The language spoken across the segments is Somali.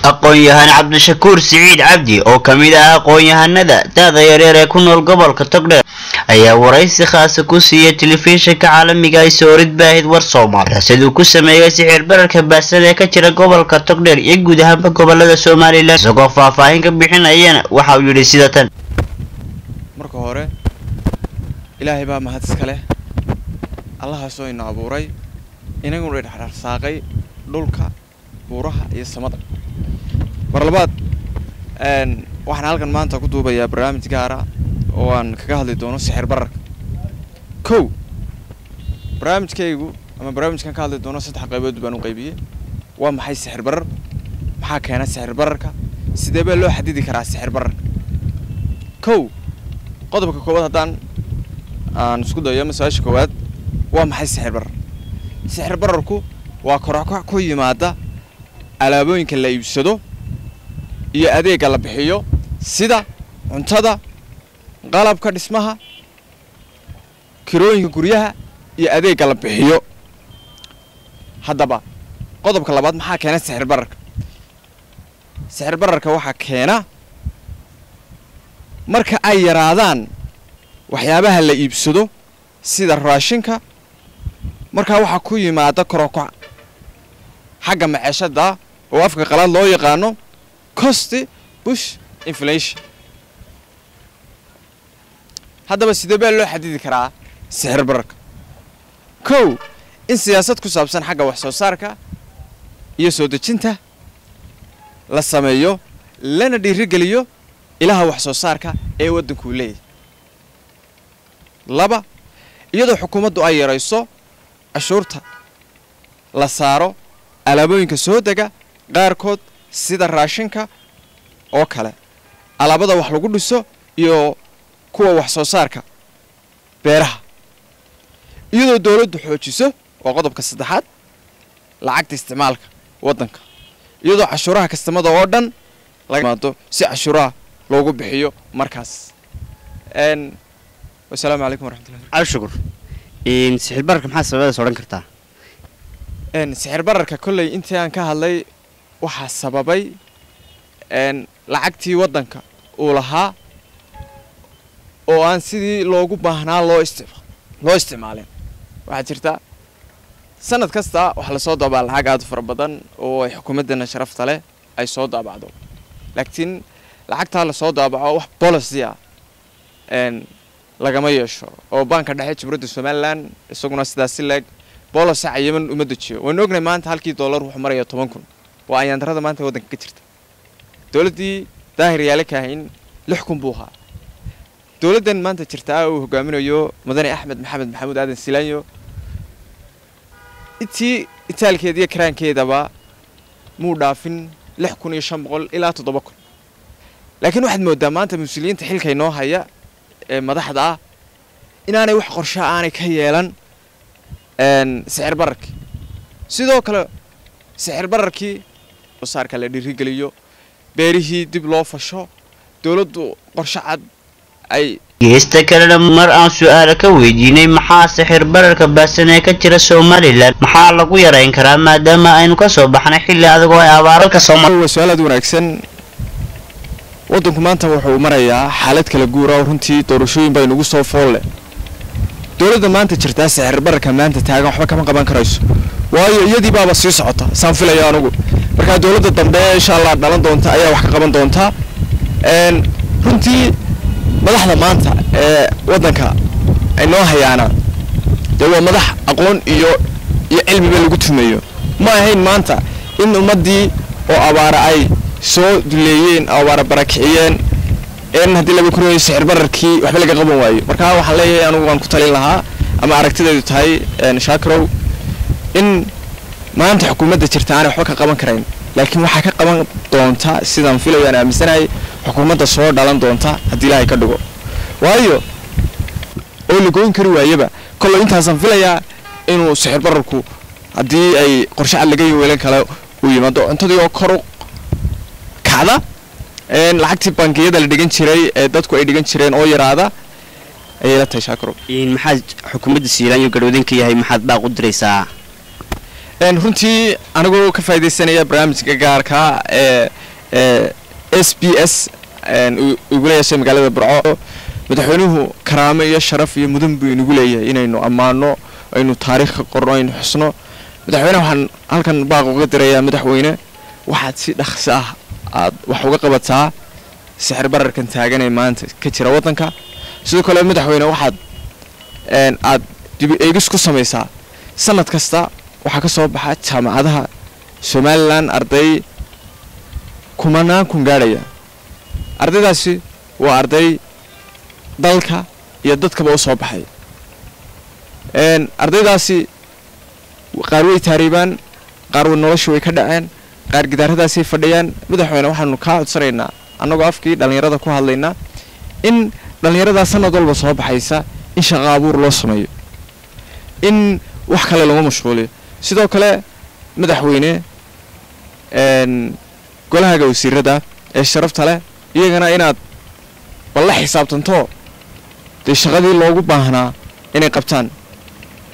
aqoon-yahan Cabdishakuur Siciid Cabdi oo kamid ah aqoon-yahanada da'da yaryar ee ku nool gobolka Togdheer ayaa waraysi khaas ah ku siiyay telefishinka caalamiga ah Soorid Baahid War Soomaaliya sidoo ku sameeyay sicir bararka baasan ee ka jira gobolka Togdheer iyo guud ahaan gobolada Soomaaliland isagoo faahfaahin ka bixinayana waxa uu yiri sida tan marka hore Ilaahay baa mahad iska leh Allah soo ina abuuray inagu dhaxarsaaqay dhulka buuraha iyo samada mar labaad waxaan halkan maanta ku duubayaa barnaamij gaar ah oo aan kaga hadli doono sicir bararka barnaamijkaygu ama barnaamijkan ka hadli doono saddex qaybood baan u qaybiyay waa maxay sicir barar maxaa keena sicir bararka sidee baa loo xadidi karaa sicir bararka qodobka koowaad haddaan aan isku dayo mas'aasha koowaad waa maxay sicir bararku waa korokac ku yimaada alaabooyinka la iibsado iyo adeega la bixiyo sida cuntada qalabka dhismaha kirooyinka guryaha iyo adeega la bixiyo haddaba qodobka labaad maxaa keena sicir bararka waxa keena marka ay yaraadaan waxyaabaha la iibsado sida raashinka marka waxa ku yimaada korokac xagga maciishada oo afka qalaad loo yaqaano cost push inflation haddaba sidee baa loo xadidi karaa sicir bararka in siyaasad ku saabsan xagga wax soo saarka iyo soo dejinta la sameeyo lana dhiirigeliyo ilaha wax soo saarka ee waddanku leeyahay laba iyadoo xukuumaddu ay yarayso cashuurta la saaro alaabooyinka soo dega qaarkood sida raashinka oo kale alaabada wax lagu dhiso iyo kuwa wax soo saarka beeraha iyadoo dawladdu xoojiso waa qodobka saddexaad lacagta isticmaalka waddanka iyadoo cashuuraha kastamada oo dhan laga maado si cashuuraha loogu bixiyo markaas wassalaamu calaykum waraxmatullahi Cabdishakuur sicir bararka maxaa sababay soo dhan kartaa sicir bararka kullay intii aan ka hadlay waxa sababay lacagtii waddanka uu lahaa oo aan sidii loogu baahnaa loo isticmaalin waxa jirta sanad kasta waxa la soo daabaa lacag aad fara badan oo ay xukuumadana sharafta leh ay soo daabacdo laakiin lacagta la soo daabaco wax policy ah lagama yeesho oo banka dhexe Jamhuuriyadda Soomaaliland isaguna sidaas leeg policy cayiman uma dajiyo waan ognay maanta halkii dollar wuxuu marayaa 10,000 waa ayaan darada maanta waddanka ka jirta dawladdii daahir yaale ka hayn 6,000 buu ahaa dawladdan maanta jirta oo hogaaminayo Mudane Axmed Maxamed Maxamuud Aadan Silaanyo itaalkeediya karaankeedaba muu dhaafin 6,500 ilaa 7,000 laakiin waxaad moodaa maanta mas'uuliyiinta xilka inoo haya ee madaxda ah inaanay wax qorshe aanay ka yeelan sicir bararka sidoo kale sicir bararkii wasaarka la dhiirigeliyo beerihii dib loo fasho dawladdu qorshe cad ay geesta kalena mar aan su'aal ka weydiinay maxaa sicir bararka baasan ee ka jira Soomaaliland maxaa lagu yareyn karaa maadaama aynu ka soo baxnay xilli adag oo abaarka Soomaaliland su'aalaad wanaagsan waddanku maanta wuxuu marayaa xaalad kala guur ah runtii doorashooyin bay nagu soo fool leh dawladda maanta jirta sicir bararka maanta taagan waxba kama qaban karayso waayo iyadii baaba sii socota saan filayaa anigu marka dawladda dambe insha Allah dhalan doonta ayaa wax ka qaban doonta runtii madaxda maanta ee waddanka ay noo hayaana waa madax aqoon iyo cilmiba lagu tumeeyo ma ahayn maanta in ummadii oo abaara ay soo duleeyeen abaara barakiciyeen haddii laga koraayo sicir bararkii waxba laga qaban waayo marka waxaan leeyahay anigu waan ku talin lahaa ama aragtideedu tahay Shaakirow in maanta xukuumadda jirta aan waxba ka qaban karayn laakiin waxa ka qaban doonta sidaan filayaan aaminsanahay xukuumadda soo dhalan doonta haddii Ilaahay ka dhigo waayo oo la goyn kari waayaba kullu intaasan filayaa inuu sicir bararku haddii ay qorshe cad laga yeelan karo uu yimaado cuntadii oo kor u kacda lacagtii bankiyada la dhigan jiray ee dadku ay dhigan jireen oo yaraada ay la tahay Shaakirow maxaa xukuumadda Silaanyo garwadinka yahay maxaad baaq u diraysaa runtii anigoo ka faa'iideysanaya barnaamijka gaarka SBS ugu leeyahay magaalada Burco madaxweynuhu karaamo iyo sharaf iyo mudan buu inagu leeyahay inaynu amaano aynu taariikh qorno aynu xusno madaxweynaha waxaan halkan baaq uga dirayaa madaxweyne waxaad si dhakhso ah aad wax uga qabataa sixir bararkan taagan ee maanta ka jira wadanka sidoo kale madaxweyne waxaad aad dib eegis ku samaysaa sanad kasta waxa ka soo baxa jaamacadaha Somaliland arday kumanaan kun gaaraya ardaydaasi waa arday dalka iyo dadkaba u soo baxay ardaydaasi qaar way taariibaan qaar nolosha way ka dhaceen qaar gidaaradaasi fadhiyaan madaxweyne waxaanu ka codsanaynaa annagoo afkii dhalinyarada ku hadlayna in dhalinyarada sanad walba soo baxaysa in shaqo abuur loo sameeyo in wax kale lagu mashquuliyo sidoo kale madaxweyne golaha wasiirada ee sharafta leh iyagana inaad walla xisaabtanto de shaqadii loogu baahnaa inay qabtaan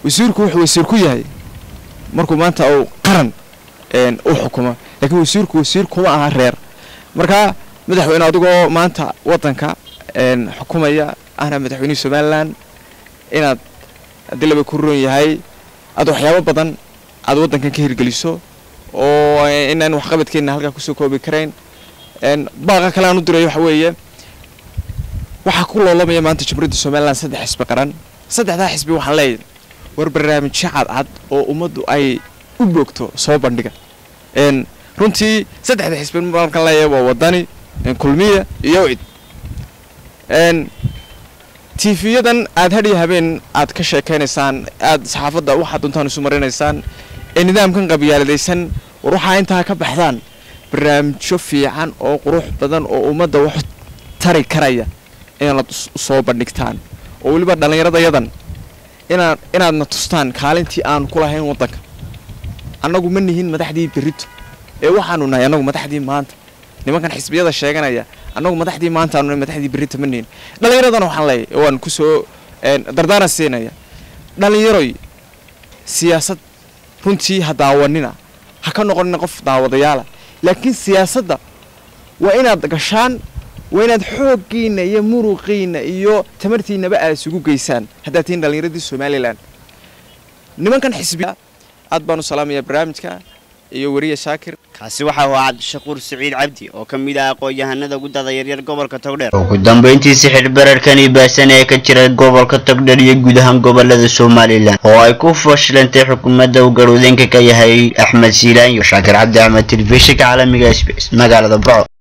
wasiirku wuxuu wasiir ku yahay markuu maanta uu qaran u xukumo laakiin wasiirku wasiir kuma aha reer marka madaxweyne adigoo maanta wadanka xukumaya ana madaxweynaha Somaliland inaad dilaba ku roon yahay aad waxyaabo badan aad wadankan ka hirgeliso oo inaan wax qabadkeena halka ku soo koobi kareen baaqa kale aan u diray waxa weeye waxa ku loolamaya maanta Jamhuuriyadda Somaliland saddex xisbi qaran saddexda xisbi waxaan leeyahay war barnaamij cad oo umadu ay u boogto soo bandhiga runtii saddexda xisbi markan leeyahay waa wadani kulmiye iyo cid TV-yadan aad hadhiyo habeen aad ka sheekaynaysaan aad saxaafadda waxa duntaan isu marinaysaan nidaamkan qabyaaladaysan war waxa inta ka baxdaan barnaamijyo fiican oo qurux badan oo umada wax tari karaya inaad soo bandhigtaan oo waliba dhalinyarada yadan inaadna tustaan kaalintii aan ku lahayn wadanka annagu ma nihin madaxdii berito ee waxaanu nahay annagu madaxdii maanta nimankan xisbiyada sheeganaya annagu madaxdii maanta aanu madaxdii berito ma nihin dhalinyaradana waxaan leeyahay waan ku soo dardaara siinaya dhalinyaroy siyaasad runtii hadaawanina ha ka noqonina qof daawadayaal laakiin siyaasadda waa inaad gashaan waa inaad xooggiina iyo muruqiina iyo tamartiinaba aad isugu geysaan hadda tiin dhalinyaradii Somaliland nimankan xisbiga aad baan u salaamayaa barnaamijka iyo wariye Shaakir kaasi waxa uu Cabdishakuur Saciid Cabdi oo kamid ah aqoon-yahanada gudada yaryar gobolka Togdheer ugu dambeyntii sixir bararkani baasan ee ka jira gobolka Togdheer iyo guud ahaan gobolada Somaliland oo ay ku fashilantay xukuumadda uu garwadeenka ka yahay Axmed Siilaan iyo Shaakir Cabdi Axmed telefishinka caalamiga SBS magaalada Burco.